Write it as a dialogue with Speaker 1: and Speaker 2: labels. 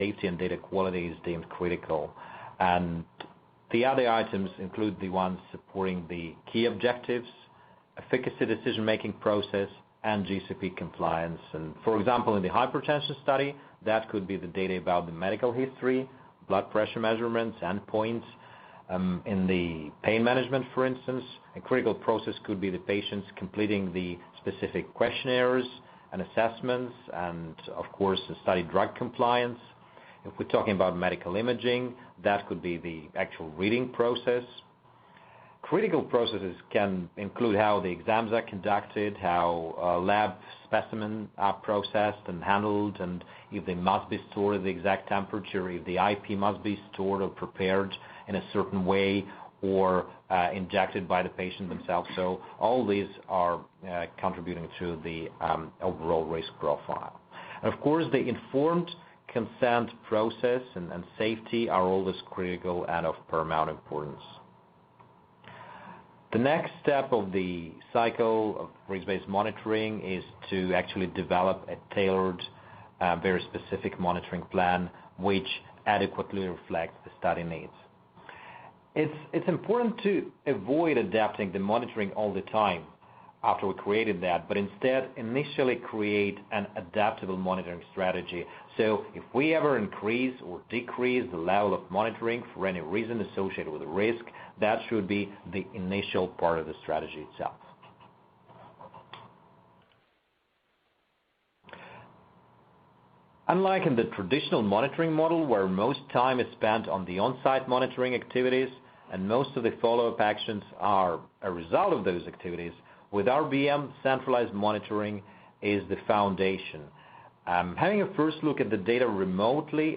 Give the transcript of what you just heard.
Speaker 1: safety and data quality is deemed critical. And the other items include the ones supporting the key objectives, efficacy decision-making process, and GCP compliance. And for example, in the hypertension study, that could be the data about the medical history, blood pressure measurements, endpoints. In the pain management, for instance, a critical process could be the patients completing the specific questionnaires and assessments, and of course, the study drug compliance. If we're talking about medical imaging, that could be the actual reading process. Critical processes can include how the exams are conducted, how lab specimens are processed and handled, and if they must be stored at the exact temperature, if the IP must be stored or prepared in a certain way, or injected by the patient themselves. So all these are contributing to the overall risk profile. And of course, the informed consent process and safety are always critical and of paramount importance. The next step of the cycle of risk-based monitoring is to actually develop a tailored, very specific monitoring plan which adequately reflects the study needs. It's important to avoid adapting the monitoring all the time after we created that, but instead initially create an adaptable monitoring strategy. So if we ever increase or decrease the level of monitoring for any reason associated with the risk, that should be the initial part of the strategy itself. Unlike in the traditional monitoring model, where most time is spent on the on-site monitoring activities and most of the follow-up actions are a result of those activities, with RBM, centralized monitoring is the foundation. Having a first look at the data remotely